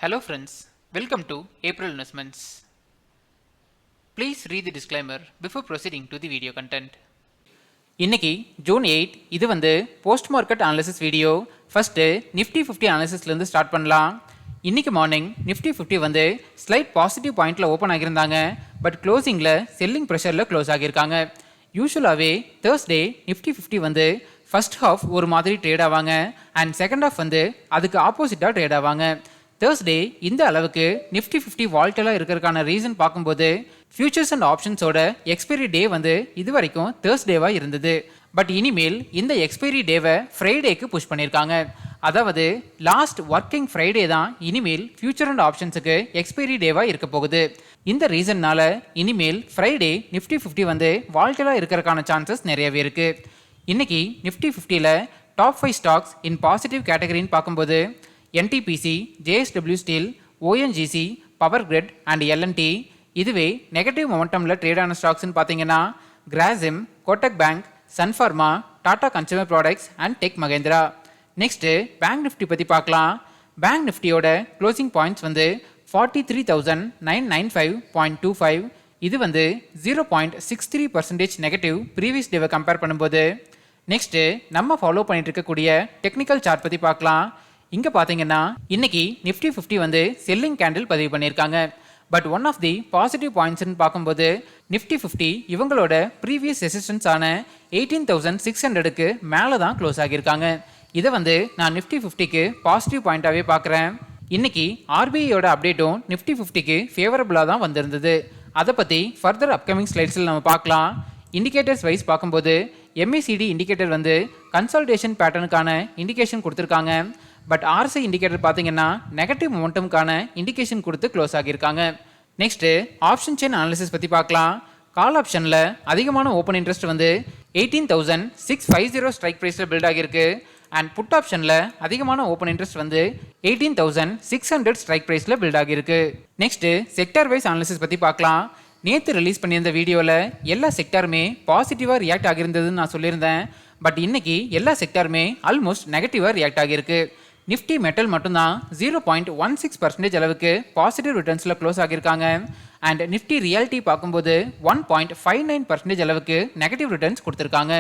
Hello friends, welcome to April Investments. Please read the disclaimer before proceeding to the video content. இன்னைக்கு June 8 இது post market analysis video. First Nifty 50 அனாலிசிஸ்ல இருந்து start பண்ணலாம். இன்னைக்கு morning Nifty 50 slight positive பாயிண்ட்ல open ஆகியிருந்தாங்க. But க்ளோசிங்ல selling பிரஷர்ல க்ளோஸ் ஆகியிருக்காங்க. யூசுவலாவே தேர்ஸ்டே நிஃப்டி 50 ஃபர்ஸ்ட் ஹாஃப் ஒரு மாதிரி ட்ரேட் ஆவாங்க அண்ட் செகண்ட் ஹாஃப் அதுக்கு ஆப்போசிட்டா ட்ரேட் ஆவாங்க. தேர்ஸ்டே இந்த அளவுக்கு நிஃப்டி 50 வால்டலாக இருக்கிறதுக்கான ரீசன் பார்க்கும்போது ஃபியூச்சர்ஸ் அண்ட் ஆப்ஷன்ஸோட எக்ஸ்பைரி டே இது வரைக்கும் தேர்ஸ்டேவாக இருந்தது. பட் இனிமேல் இந்த எக்ஸ்பைரி டேவை ஃப்ரைடேக்கு புஷ் பண்ணியிருக்காங்க. அதாவது லாஸ்ட் ஒர்க்கிங் ஃப்ரைடே தான் இனிமேல் ஃபியூச்சர் அண்ட் ஆப்ஷன்ஸுக்கு எக்ஸ்பைரி டேவாக இருக்க போகுது. இந்த ரீசன்னால இனிமேல் ஃப்ரைடே நிஃப்டி 50 வால்டலாக இருக்கிறதுக்கான சான்சஸ் நிறையவே இருக்கு. இன்னைக்கு நிஃப்டி 50ல டாப் 5 ஸ்டாக்ஸ் இன் பாசிட்டிவ் கேட்டகரின்னு பார்க்கும்போது NTPC, JSW Steel, ONGC, Power Grid and L&T. இதுவே நெகட்டிவ் மொமெண்டமில் ட்ரேட் ஆன ஸ்டாக்ஸ்னு பார்த்தீங்கன்னா Grasim, Kotak bank, Sun Pharma, Tata consumer products and Tech Mahindra. Next bank Nifty பற்றி பார்க்கலாம். பேங்க் நிஃப்டியோட க்ளோசிங் பாயிண்ட்ஸ் 43,995.25. இது 0.63% நெகட்டிவ் ப்ரீவியஸ் டேவை கம்பேர் பண்ணும்போது. நெக்ஸ்ட்டு நம்ம ஃபாலோ பண்ணிட்டு இருக்கக்கூடிய டெக்னிக்கல் சார்ட் பற்றி பார்க்கலாம். இங்கே பார்த்தீங்கன்னா இன்னைக்கு நிஃப்டி 50 செல்லிங் கேண்டில் பதிவு பண்ணியிருக்காங்க. But one of the positive பாயிண்ட்ஸ்னு பார்க்கும்போது நிஃப்டி 50 இவங்களோட ப்ரீவியஸ் ரெசிஸ்டன்ஸ் ஆன 18,600க்கு மேலே தான் க்ளோஸ் ஆகியிருக்காங்க. இதை நான் நிஃப்டி 50க்கு பாசிட்டிவ் பாயிண்டாகவே பார்க்குறேன். இன்னைக்கு ஆர்பிஐயோட அப்டேட்டும் நிஃப்டி 50க்கு ஃபேவரபுளாக தான் வந்திருந்தது. அதை பற்றி ஃபர்தர் அப்கமிங் ஸ்லைட்ஸில் நம்ம பார்க்கலாம். இண்டிகேட்டர்ஸ் வைஸ் பார்க்கும்போது MACD இண்டிகேட்டர் கன்சால்டேஷன் பேட்டர்னுக்கான இண்டிகேஷன் கொடுத்துருக்காங்க. பட் RSI இண்டிகேட்டர் பார்த்தீங்கன்னா நெகட்டிவ் மொமெண்டம்கான இண்டிகேஷன் கொடுத்து க்ளோஸ் ஆகியிருக்காங்க. நெக்ஸ்ட்டு ஆப்ஷன் செயின் அனாலிசிஸ் பற்றி பார்க்கலாம். கால் ஆப்ஷனில் அதிகமான ஓப்பன் இன்ட்ரெஸ்ட் 18,650 ஸ்ட்ரைக் ப்ரைஸில் பில்ட் ஆகியிருக்கு. அண்ட் புட் ஆப்ஷனில் அதிகமான ஓப்பன் இன்ட்ரெஸ்ட் 18,600 ஸ்ட்ரைக் ப்ரைஸில் பில்ட் ஆகியிருக்கு. நெக்ஸ்ட்டு செக்டார் வைஸ் அனாலிசிஸ் பற்றி பார்க்கலாம். நேற்று ரிலீஸ் பண்ணியிருந்த வீடியோவில் எல்லா செக்டாருமே பாசிட்டிவாக ரியாக்ட் ஆகியிருந்ததுன்னு நான் சொல்லியிருந்தேன். பட் இன்னைக்கு எல்லா செக்டாருமே ஆல்மோஸ்ட் நெகட்டிவாக ரியாக்ட் ஆகியிருக்கு. நிஃப்டி மெட்டல் மட்டும்தான் 0.16% அளவுக்கு பாசிட்டிவ் ரிட்டர்ன்ஸில் க்ளோஸ் ஆகியிருக்காங்க. அண்ட் நிஃப்டி ரியாலிட்டி பார்க்கும்போது 1.59% அளவுக்கு நெகட்டிவ் ரிட்டர்ன்ஸ் கொடுத்துருக்காங்க.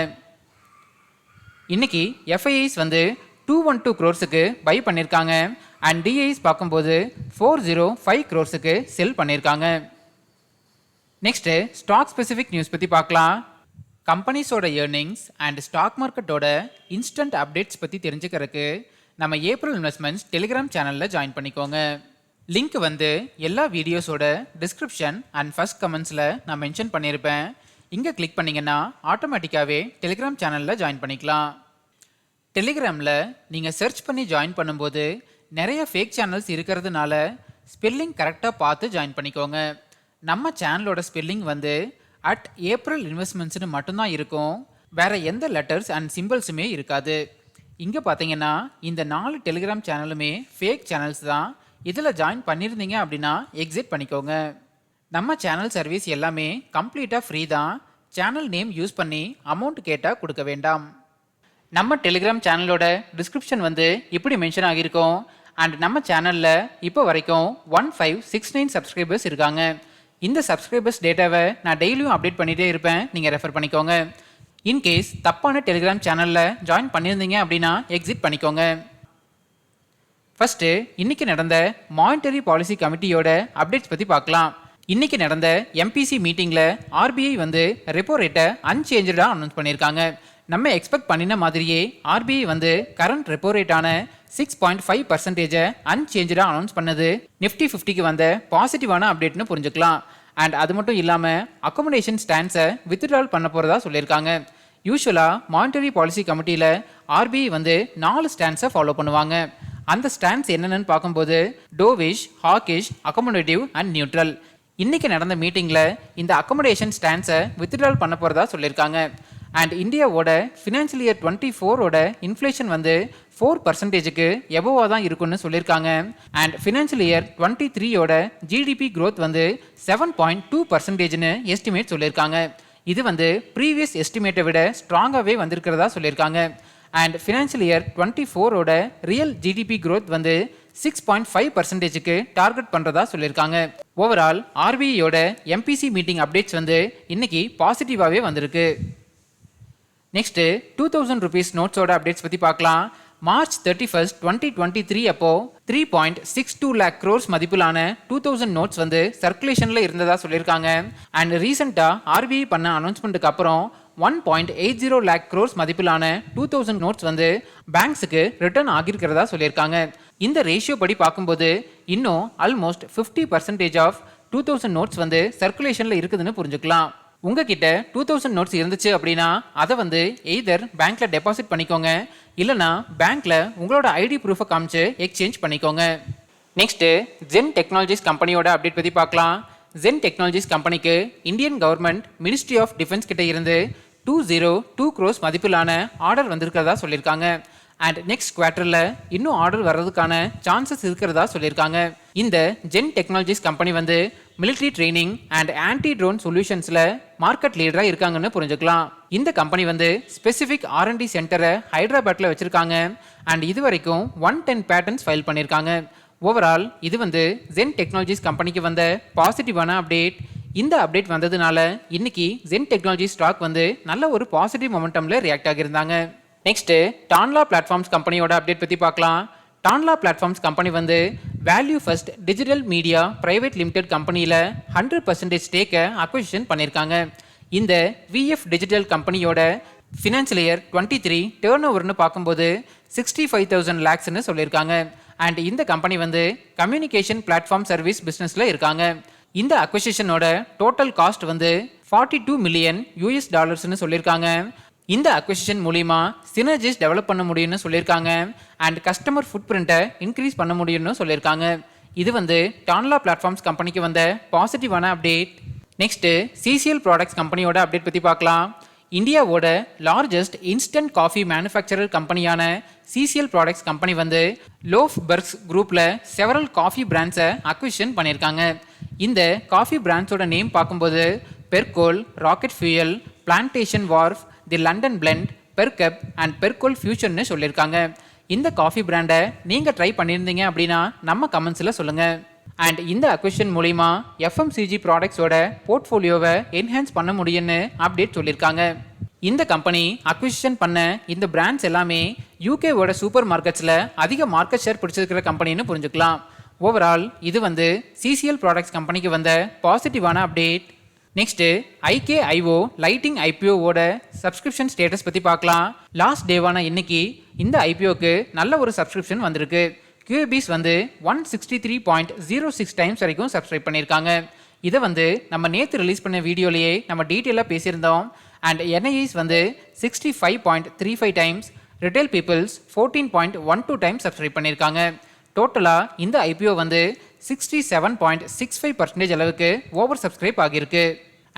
இன்னைக்கு FIIs 212 crores பை பண்ணியிருக்காங்க. அண்ட் DIs பார்க்கும்போது 405 crores செல் பண்ணியிருக்காங்க. நெக்ஸ்ட் ஸ்டாக் ஸ்பெசிஃபிக் நியூஸ் பற்றி பார்க்கலாம். கம்பெனிஸோட ஏர்னிங்ஸ் அண்ட் ஸ்டாக் மார்க்கெட்டோட இன்ஸ்டன்ட் அப்டேட்ஸ் பற்றி தெரிஞ்சுக்கிறதுக்கு நம்ம ஏப்ரல் இன்வெஸ்ட்மெண்ட்ஸ் டெலிகிராம் சேனலில் ஜாயின் பண்ணிக்கோங்க. லிங்க் எல்லா வீடியோஸோட டிஸ்கிரிப்ஷன் அண்ட் ஃபர்ஸ்ட் கமெண்ட்ஸில் நான் மென்ஷன் பண்ணியிருப்பேன். இங்கே கிளிக் பண்ணிங்கன்னா ஆட்டோமேட்டிக்காகவே டெலிகிராம் சேனலில் ஜாயின் பண்ணிக்கலாம். டெலிகிராமில் நீங்கள் சர்ச் பண்ணி ஜாயின் பண்ணும்போது நிறைய ஃபேக் சேனல்ஸ் இருக்கிறதுனால ஸ்பெல்லிங் கரெக்டாக பார்த்து ஜாயின் பண்ணிக்கோங்க. நம்ம சேனலோட ஸ்பெல்லிங் @April Investmentsனு மட்டும்தான் இருக்கும். வேற எந்த லெட்டர்ஸ் அண்ட் சிம்பிள்ஸுமே இருக்காது. இங்கே பார்த்தீங்கன்னா இந்த 4 டெலிகிராம் சேனலுமே ஃபேக் சேனல்ஸ் தான். இதில் ஜாயின் பண்ணியிருந்தீங்க அப்படின்னா எக்ஸிட் பண்ணிக்கோங்க. நம்ம சேனல் சர்வீஸ் எல்லாமே கம்ப்ளீட்டாக ஃப்ரீ தான். சேனல் நேம் யூஸ் பண்ணி அமௌண்ட் கேட்டால் கொடுக்க வேண்டாம். நம்ம டெலிகிராம் சேனலோட டிஸ்கிரிப்ஷன் இப்படி மென்ஷன் ஆகியிருக்கோம். அண்ட் நம்ம சேனலில் இப்போ வரைக்கும் 1569 சப்ஸ்கிரைபர்ஸ் இருக்காங்க. இந்த சப்ஸ்கிரைபர்ஸ் டேட்டாவை நான் டெய்லியும் அப்டேட் பண்ணிகிட்டே இருப்பேன். நீங்கள் ரெஃபர் பண்ணிக்கோங்க. இன்கேஸ் தப்பான டெலிகிராம் சேனலில் ஜாயின் பண்ணியிருந்தீங்க அப்படின்னா எக்ஸிட் பண்ணிக்கோங்க. ஃபர்ஸ்ட்டு இன்னைக்கு நடந்த மானிட்டரி பாலிசி கமிட்டியோட அப்டேட்ஸ் பற்றி பார்க்கலாம். இன்னைக்கு நடந்த MPC மீட்டிங்கில் RBI ரெப்போ ரேட்டை அன்சேஞ்சடாக அனௌன்ஸ் பண்ணியிருக்காங்க. நம்ம எக்ஸ்பெக்ட் பண்ணின மாதிரியே RBI கரண்ட் ரெப்போ ரேட்டான 6.5% அன்சேஞ்சடாக அனௌன்ஸ் பண்ணது நிஃப்டி 50க்கு பாசிட்டிவான அப்டேட்னு புரிஞ்சுக்கலாம். அண்ட் அது மட்டும் இல்லாமல் அக்கோமடேஷன் ஸ்டாண்ட்ஸை வித்ட்ரால் பண்ண போகிறதா சொல்லியிருக்காங்க. யூஸ்வலாக மானிட்டரி பாலிசி கமிட்டியில் RBI 4 ஸ்டாண்ட்ஸை ஃபாலோ பண்ணுவாங்க. அந்த ஸ்டாண்ட்ஸ் என்னென்னு பார்க்கும்போது டோவிஷ், ஹாக்கிஷ், அக்கோமடேட்டிவ் அண்ட் நியூட்ரல். இன்னைக்கு நடந்த மீட்டிங்கில் இந்த அக்கோமடேஷன் ஸ்டாண்ட்ஸை வித்ட்ரால் பண்ண போகிறதா சொல்லியிருக்காங்க. அண்ட் இந்தியாவோட ஃபினான்ஷியல் இயர் 24 இன்ஃப்ளேஷன் 4%க்கு எபோவாக தான் இருக்குன்னு சொல்லியிருக்காங்க. And financial year 23 GDP growth 7.2%ன்னு எஸ்டிமேட் சொல்லியிருக்காங்க. இது ப்ரீவியஸ் எஸ்டிமேட்டை விட ஸ்ட்ராங்காகவே வந்திருக்கிறதா சொல்லியிருக்காங்க. And financial year 24 real GDP growth 6.5%க்கு டார்கெட் பண்றதா சொல்லியிருக்காங்க. ஓவரால் ஆர்பிஐயோட எம்பிசி மீட்டிங் அப்டேட்ஸ் வந்து இன்னைக்கு பாசிட்டிவாவே வந்திருக்கு. நெக்ஸ்ட் 2000 rupees நோட்ஸோட அப்டேட்ஸ் பத்தி பார்க்கலாம். மார்ச் 31, 2023 அப்போ 3.62 lakh crores மதிப்பிலான 2000 நோட்ஸ் வந்து சர்க்குலேஷன்ல இருந்ததா சொல்லியிருக்காங்க. அண்ட் ரீசெண்டா ஆர்பிஐ பண்ண அனௌன்ஸ்மெண்ட்டுக்கு அப்புறம் 1.80 lakh crores மதிப்பிலான 2000 நோட்ஸ் வந்து பேங்க்ஸுக்கு ரிட்டர்ன் ஆகியிருக்கிறதா சொல்லியிருக்காங்க. இந்த ரேஷியோ படி பார்க்கும்போது இன்னும் ஆல்மோஸ்ட் 50% ஆஃப் 2000 நோட்ஸ் வந்து சர்க்குலேஷன்ல இருக்குதுன்னு புரிஞ்சுக்கலாம். உங்ககிட்ட 2000 நோட்ஸ் இருந்துச்சு அப்படின்னா அதை வந்து எய்தர் பேங்க்ல டெபாசிட் பண்ணிக்கோங்க, இல்லனா பேங்க்ல உங்களோட ஐடி ப்ரூஃபை காமிச்சு எக்ஸ்சேஞ்ச் பண்ணிக்கோங்க. நெக்ஸ்ட் ஜென் டெக்னாலஜிஸ் கம்பெனியோட அப்டேட் பத்தி பார்க்கலாம். ஜென் டெக்னாலஜிஸ் கம்பெனிக்கு Indian government ministry of defence கிட்ட இருந்து 202 crores மதிப்பிலான ஆர்டர் வந்திருக்கிறதா சொல்லியிருக்காங்க. அண்ட் நெக்ஸ்ட் குவார்டர்ல இன்னும் ஆர்டர் வர்றதுக்கான சான்சஸ் இருக்கிறதா சொல்லியிருக்காங்க. இந்த ஜென் டெக்னாலஜிஸ் கம்பெனி வந்து military training and anti drone சொல்யூஷன்ஸ்ல மார்க்கெட் லீடரா இருக்காங்கன்னு புரிஞ்சுக்கலாம். இந்த கம்பெனி வந்து ஸ்பெசிபிக் ஆர்என்டி சென்டரை ஹைதராபாத்ல வச்சிருக்காங்க. அண்ட் இது வரைக்கும் 110 பேட்டன்ஸ் ஃபைல் பண்ணியிருக்காங்க. ஓவரால் இது வந்து ஜென் டெக்னாலஜிஸ் கம்பெனிக்கு வந்த பாசிட்டிவான அப்டேட். இந்த அப்டேட் வந்ததுனால இன்னைக்கு ஜென் டெக்னாலஜி ஸ்டாக் வந்து நல்ல ஒரு positive மொமெண்டம்ல react ஆகியிருந்தாங்க. Next Tanla platforms கம்பெனியோட அப்டேட் பத்தி பார்க்கலாம். டான்லா பிளாட்ஃபார்ம்ஸ் கம்பெனி வந்து value first digital media private limited கம்பெனியில் 100% ஸ்டேக்கை அக்விசிஷன் பண்ணியிருக்காங்க. இந்த விஎஃப் டிஜிட்டல் கம்பெனியோட ஃபினான்ஷியல் இயர் 23 டேர்ன் ஓவர்னு பார்க்கும்போது 65,000 lakhsன்னு சொல்லியிருக்காங்க. அண்ட் இந்த கம்பெனி வந்து கம்யூனிகேஷன் பிளாட்ஃபார்ம் சர்வீஸ் பிஸ்னஸில் இருக்காங்க. இந்த அக்விசிஷனோட டோட்டல் காஸ்ட் வந்து $42 million சொல்லியிருக்காங்க. இந்த அக்விசிஷன் மூலிமா சினர்ஜிஸ் டெவலப் பண்ண முடியும்னு சொல்லியிருக்காங்க. அண்ட் கஸ்டமர் ஃபுட் பிரிண்ட்டை இன்க்ரீஸ் பண்ண முடியும்னு சொல்லியிருக்காங்க. இது வந்து டான்லா பிளாட்ஃபார்ம்ஸ் கம்பெனிக்கு வந்த பாசிட்டிவான அப்டேட். நெக்ஸ்ட் சிசிஎல் ப்ராடக்ட்ஸ் கம்பெனியோட அப்டேட் பற்றி பார்க்கலாம். இந்தியாவோட லார்ஜஸ்ட் இன்ஸ்டன்ட் காஃபி மேனுஃபேக்சரர் கம்பெனியான சிசிஎல் ப்ராடக்ட்ஸ் கம்பெனி வந்து லோஃபர்க்ஸ் குரூப்ல செவரல் காஃபி பிராண்ட்ஸை அக்விசிஷன் பண்ணியிருக்காங்க. இந்த காஃபி பிராண்ட்ஸோட நேம் பார்க்கும்போது Percol, rocket fuel, plantation wharf, the London blend, பெர்கப் அண்ட் பெர்கோல் ஃபியூச்சர்னு சொல்லியிருக்காங்க. இந்த காஃபி பிராண்டை நீங்கள் ட்ரை பண்ணியிருந்தீங்க அப்படின்னா நம்ம கமெண்ட்ஸில் சொல்லுங்கள். அண்ட் இந்த அக்விசிஷன் மூலிமா எஃப்எம்சிஜி ப்ராடக்ட்ஸோட போர்ட்ஃபோலியோவை என்ஹான்ஸ் பண்ண முடியும்னு அப்டேட் சொல்லியிருக்காங்க. இந்த கம்பெனி அக்விசிஷன் பண்ண இந்த பிராண்ட்ஸ் எல்லாமே யூகேவோட சூப்பர் மார்க்கெட்ஸில் அதிக மார்க்கெட் ஷேர் பிடிச்சிருக்கிற கம்பெனின்னு புரிஞ்சுக்கலாம். ஓவரால் இது வந்து சிசிஎல் ப்ராடக்ட்ஸ் கம்பெனிக்கு வந்த பாசிட்டிவான அப்டேட். நெக்ஸ்ட் IKIO லைட்டிங் IPOவோட சப்ஸ்கிரிப்ஷன் ஸ்டேட்டஸ் பற்றி பார்க்கலாம். லாஸ்ட் டேவான இன்னைக்கு இந்த IPOக்கு நல்ல ஒரு சப்ஸ்கிரிப்ஷன் வந்திருக்கு. QABs வந்து 163.06 டைம்ஸ் வரைக்கும் சப்ஸ்கிரைப் பண்ணியிருக்காங்க. இதை வந்து நம்ம நேற்று ரிலீஸ் பண்ண வீடியோலேயே நம்ம டீட்டெயிலாக பேசியிருந்தோம். அண்ட் NIEs வந்து 65.35 times, retail peoples 14.12 times subscribe பண்ணியிருக்காங்க. டோட்டலாக இந்த IPO வந்து 67.65% அளவுக்கு ஓவர் சப்ஸ்கிரைப் ஆகியிருக்கு.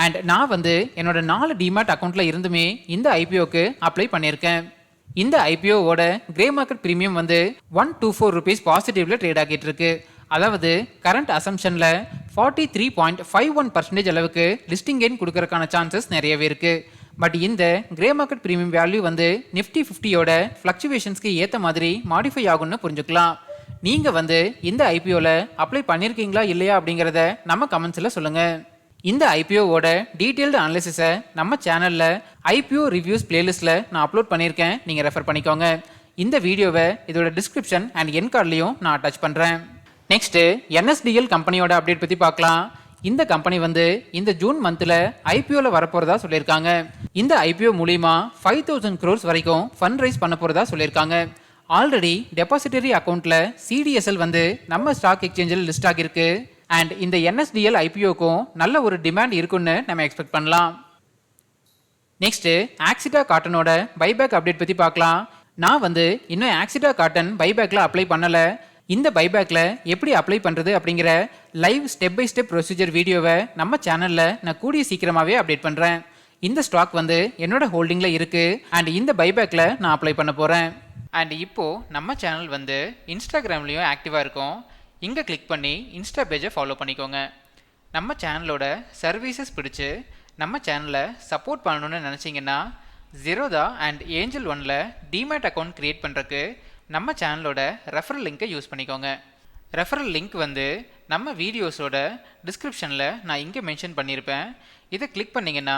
அண்ட் நான் வந்து என்னோட 4 டிமேட் அக்கௌண்ட்ல இருந்துமே இந்த IPOக்கு அப்ளை பண்ணியிருக்கேன். இந்த IPOவோட கிரே மார்க்கெட் பிரீமியம் வந்து 124 rupees பாசிட்டிவ்ல ட்ரேட் ஆகிட்டு இருக்கு. அதாவது கரண்ட் அசம்ஷன்ல 43.51% அளவுக்கு லிஸ்டிங் கெயின் கொடுக்கறதுக்கான சான்சஸ் நிறையவே இருக்கு. பட் இந்த கிரே மார்க்கெட் பிரீமியம் வேல்யூ வந்து நிஃப்டி 50யோட ஃப்ளக்சுவேஷன்ஸ்க்கு ஏற்ற மாதிரி மாடிஃபை ஆகும்னு புரிஞ்சுக்கலாம். நீங்கள் வந்து இந்த IPOவில் அப்ளை பண்ணியிருக்கீங்களா இல்லையா அப்படிங்கிறத நம்ம கமெண்ட்ஸில் சொல்லுங்கள். இந்த IPOவோட டீட்டெயில்டு அனாலிசிஸை நம்ம சேனலில் IPO ரிவ்யூஸ் பிளேலிஸ்ட்டில் நான் அப்லோட் பண்ணியிருக்கேன். நீங்கள் ரெஃபர் பண்ணிக்கோங்க. இந்த வீடியோவை இதோட டிஸ்கிரிப்ஷன் அண்ட் என் கார்ட்லையும் நான் அட்டாச் பண்ணுறேன். நெக்ஸ்ட்டு NSDL கம்பெனியோட அப்டேட் பற்றி பார்க்கலாம். இந்த கம்பெனி வந்து இந்த ஜூன் மந்தில் IPOவில் வரப்போகிறதா சொல்லியிருக்காங்க. இந்த IPO மூலிமா 5,000 crores வரைக்கும் ஃபண்ட் ரைஸ் பண்ண போகிறதா சொல்லியிருக்காங்க. ஆல்ரெடி டெபாசிட்டரி அக்கௌண்ட்ல CDSL வந்து நம்ம ஸ்டாக் எக்ஸ்சேஞ்சில் லிஸ்ட் ஆகியிருக்கு. அண்ட் இந்த NSDL IPOக்கும் நல்ல ஒரு டிமாண்ட் இருக்குன்னு நம்ம எக்ஸ்பெக்ட் பண்ணலாம். நெக்ஸ்ட் ஆக்சிடா காட்டனோட பைபேக் அப்டேட் பற்றி பார்க்கலாம். நான் வந்து இன்னும் ஆக்சிடா காட்டன் பைபேக்கில் அப்ளை பண்ணலை. இந்த பைபேக்கில் எப்படி அப்ளை பண்ணுறது அப்படிங்கிற live step by step procedure வீடியோவை நம்ம சேனலில் நான் கூடிய சீக்கிரமாகவே அப்டேட் பண்ணுறேன். இந்த ஸ்டாக் வந்து என்னோட ஹோல்டிங்கில் இருக்குது. அண்ட் இந்த பைபேக்கில் நான் அப்ளை பண்ண போகிறேன். அண்ட் இப்போது நம்ம சேனல் வந்து இன்ஸ்டாகிராம்லேயும் ஆக்டிவாக இருக்கும். இங்கே கிளிக் பண்ணி இன்ஸ்டா பேஜை ஃபாலோ பண்ணிக்கோங்க. நம்ம சேனலோட சர்வீசஸ் பிடிச்சி நம்ம சேனலை சப்போர்ட் பண்ணணும்னு நினச்சிங்கன்னா Zerodha அண்ட் Angel Oneல டிமேட் அக்கௌண்ட் க்ரியேட் பண்ணுறக்கு நம்ம சேனலோட ரெஃபரல் லிங்கை யூஸ் பண்ணிக்கோங்க. ரெஃபரல் லிங்க் வந்து நம்ம வீடியோஸோட டிஸ்கிரிப்ஷனில் நான் இங்கே மென்ஷன் பண்ணியிருப்பேன். இதை கிளிக் பண்ணிங்கன்னா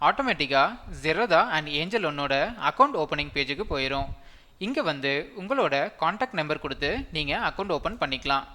ஆட்டோமேட்டிக்காக ஜெரோதா அண்ட் ஏஞ்சல் ஒன்னோட அக்கௌண்ட் ஓப்பனிங் பேஜுக்கு போயிடும். இங்கே வந்து உங்களோட காண்டாக்ட் நம்பர் கொடுத்து நீங்கள் அக்கௌண்ட் ஓப்பன் பண்ணிக்கலாம்.